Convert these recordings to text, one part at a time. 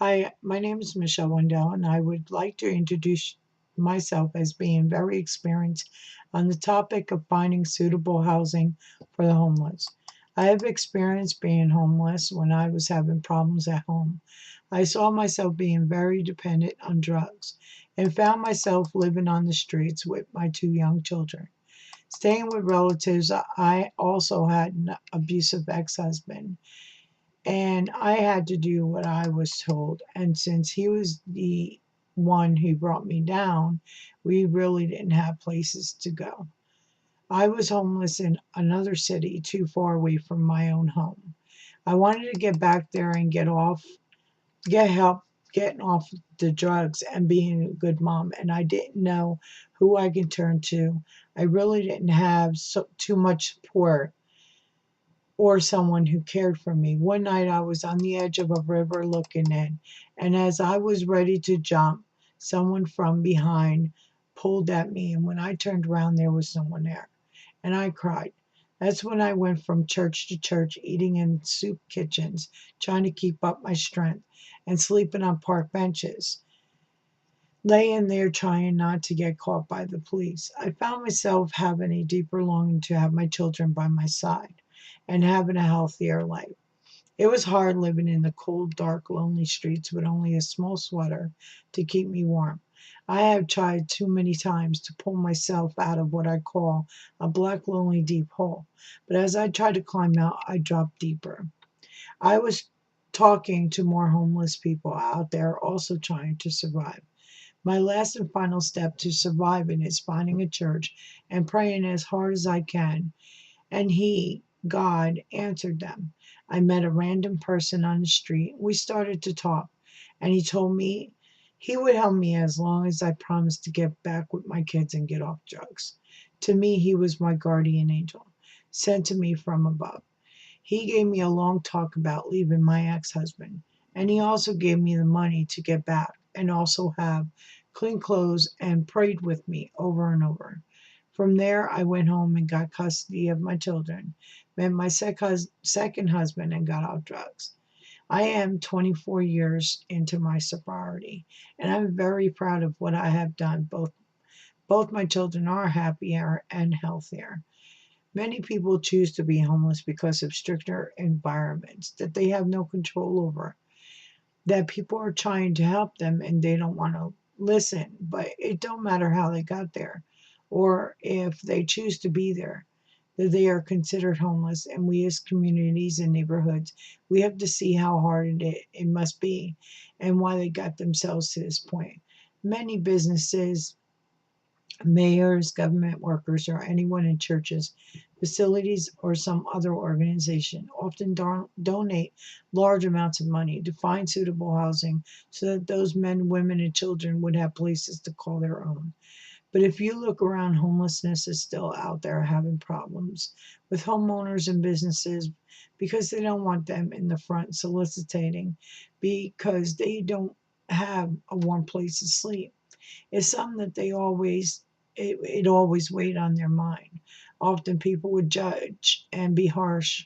Hi, my name is Michelle Wendell, and I would like to introduce myself as being very experienced on the topic of finding suitable housing for the homeless. I have experienced being homeless when I was having problems at home. I saw myself being very dependent on drugs and found myself living on the streets with my two young children. Staying with relatives, I also had an abusive ex husband and I had to do what I was told. And since he was the one who brought me down, we really didn't have places to go. I was homeless in another city too far away from my own home. I wanted to get back there and get help getting off the drugs and being a good mom. And I didn't know who I could turn to. I really didn't have too much support or someone who cared for me. One night I was on the edge of a river looking in, and as I was ready to jump, someone from behind pulled at me, and when I turned around, there was no one there, and I cried. That's when I went from church to church, eating in soup kitchens, trying to keep up my strength, and sleeping on park benches, laying there trying not to get caught by the police. I found myself having a deeper longing to have my children by my side and having a healthier life. It was hard living in the cold, dark, lonely streets with only a small sweater to keep me warm. I have tried too many times to pull myself out of what I call a black, lonely, deep hole. But as I tried to climb out, I dropped deeper. I was talking to more homeless people out there also trying to survive. My last and final step to surviving is finding a church and praying as hard as I can. And He, God, answered them. I met a random person on the street. We started to talk, and he told me he would help me as long as I promised to get back with my kids and get off drugs. To me, he was my guardian angel, sent to me from above. He gave me a long talk about leaving my ex husband, and he also gave me the money to get back and also have clean clothes and prayed with me over and over. From there, I went home and got custody of my children, met my second husband, and got off drugs. I am 24 years into my sobriety, and I'm very proud of what I have done. Both my children are happier and healthier. Many people choose to be homeless because of stricter environments that they have no control over, that people are trying to help them and they don't want to listen, but it don't matter how they got there or if they choose to be there, that they are considered homeless. And we as communities and neighborhoods, we have to see how hard it must be and why they got themselves to this point. Many businesses, mayors, government workers, or anyone in churches, facilities, or some other organization often donate large amounts of money to find suitable housing so that those men, women, and children would have places to call their own. But if you look around, homelessness is still out there having problems with homeowners and businesses because they don't want them in the front soliciting because they don't have a warm place to sleep. It's something that it always weighed on their mind. Often people would judge and be harsh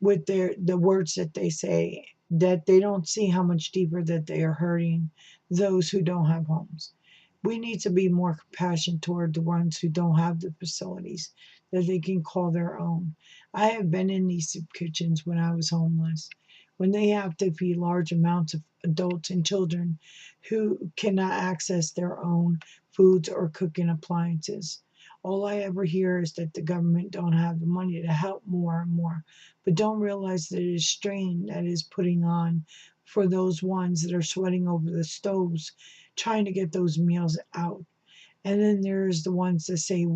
with the words that they say, that they don't see how much deeper that they are hurting those who don't have homes. We need to be more compassionate toward the ones who don't have the facilities that they can call their own. I have been in these soup kitchens when I was homeless, when they have to feed large amounts of adults and children who cannot access their own foods or cooking appliances. All I ever hear is that the government don't have the money to help more and more, but don't realize that it is strain that is putting on for those ones that are sweating over the stoves trying to get those meals out. And then there's the ones that say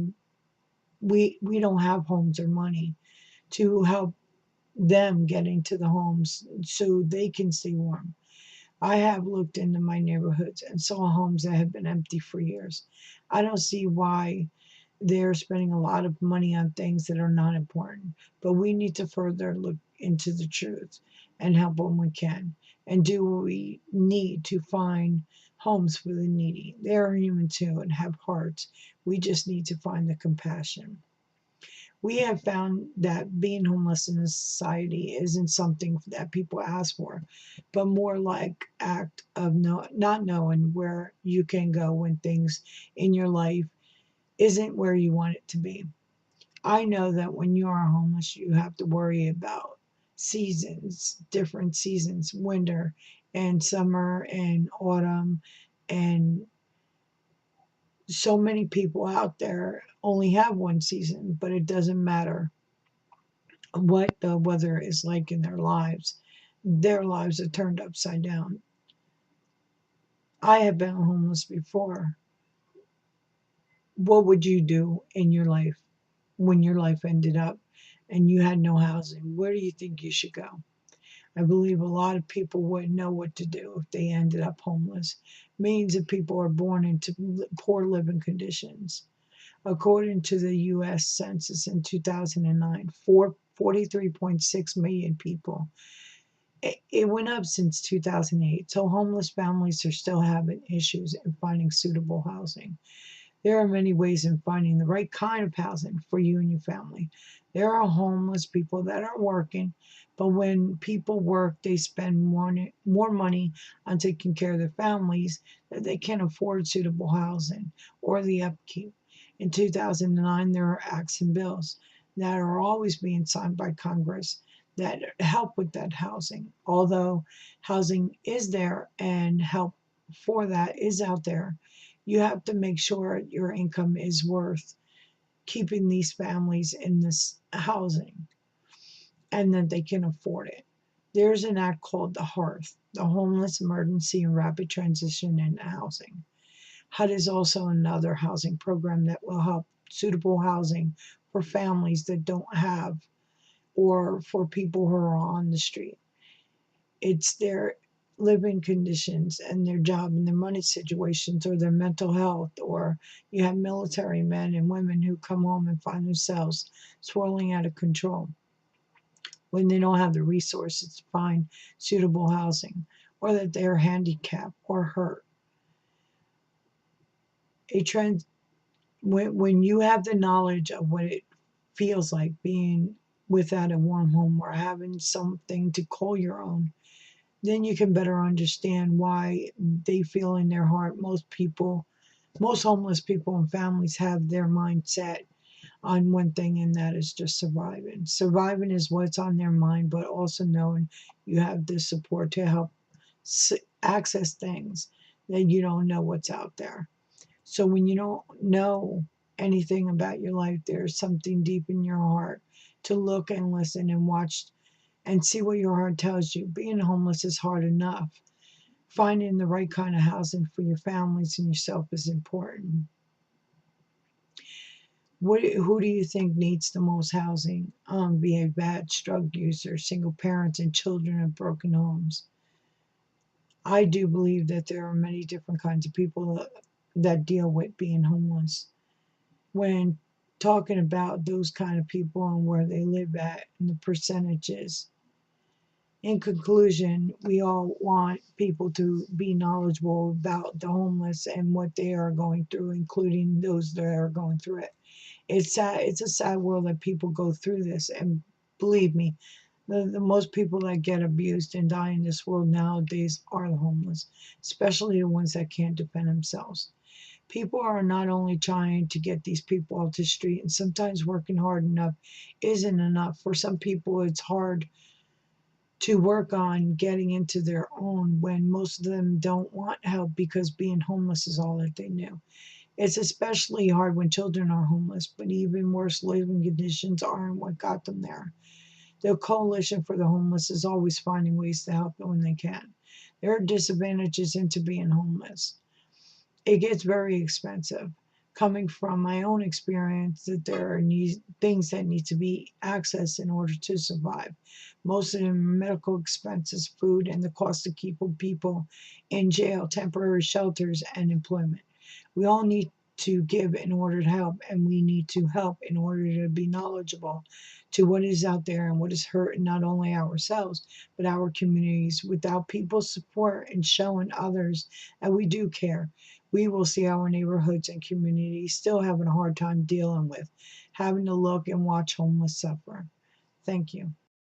we don't have homes or money to help them get into the homes so they can stay warm. I have looked into my neighborhoods and saw homes that have been empty for years. I don't see why they're spending a lot of money on things that are not important, but we need to further look into the truth and help when we can and do what we need to find homes for the needy. They are human too and have hearts. We just need to find the compassion. We have found that being homeless in a society isn't something that people ask for, but more like act of not knowing where you can go when things in your life isn't where you want it to be. I know that when you are homeless, you have to worry about seasons, different seasons, winter and summer and autumn. And so many people out there only have one season, but it doesn't matter what the weather is like in their lives. Their lives are turned upside down. I have been homeless before. What would you do in your life when your life ended up and you had no housing? Where do you think you should go? I believe a lot of people wouldn't know what to do if they ended up homeless. Millions of people are born into poor living conditions. According to the U.S. Census in 2009, 43.6 million people. It went up since 2008, so homeless families are still having issues in finding suitable housing. There are many ways in finding the right kind of housing for you and your family. There are homeless people that are working, but when people work, they spend more money on taking care of their families that they can't afford suitable housing or the upkeep. In 2009, there are acts and bills that are always being signed by Congress that help with that housing. Although housing is there and help for that is out there, you have to make sure your income is worth keeping these families in this housing and that they can afford it. There's an act called the HEARTH, the Homeless Emergency and Rapid Transition in Housing. HUD is also another housing program that will help suitable housing for families that don't have or for people who are on the street. It's their living conditions and their job and their money situations or their mental health, or you have military men and women who come home and find themselves swirling out of control when they don't have the resources to find suitable housing, or that they are handicapped or hurt. A trend when you have the knowledge of what it feels like being without a warm home or having something to call your own, then you can better understand why they feel in their heart. Most homeless people and families have their mindset on one thing, and that is just surviving. Surviving is what's on their mind, but also knowing you have the support to help access things that you don't know what's out there. So when you don't know anything about your life, there's something deep in your heart to look and listen and watch and see what your heart tells you. Being homeless is hard enough. Finding the right kind of housing for your families and yourself is important. Who do you think needs the most housing? VA drug users, single parents, and children of broken homes. I do believe that there are many different kinds of people that deal with being homeless. When talking about those kind of people and where they live at and the percentages, in conclusion, we all want people to be knowledgeable about the homeless and what they are going through, including those that are going through it. It's sad. It's a sad world that people go through this, and believe me, the most people that get abused and die in this world nowadays are the homeless, especially the ones that can't defend themselves. People are not only trying to get these people off the street, and sometimes working hard enough isn't enough. For some people, it's hard to work on getting into their own when most of them don't want help because being homeless is all that they knew. It's especially hard when children are homeless, but even worse, living conditions aren't what got them there. The Coalition for the Homeless is always finding ways to help them when they can. There are disadvantages into being homeless. It gets very expensive. Coming from my own experience, that there are things that need to be accessed in order to survive. Most of them are medical expenses, food, and the cost to keep people in jail, temporary shelters, and employment. We all need to give in order to help, and we need to help in order to be knowledgeable to what is out there and what is hurting not only ourselves, but our communities. Without people's support and showing others that we do care, we will see our neighborhoods and communities still having a hard time dealing with having to look and watch homeless suffer. Thank you.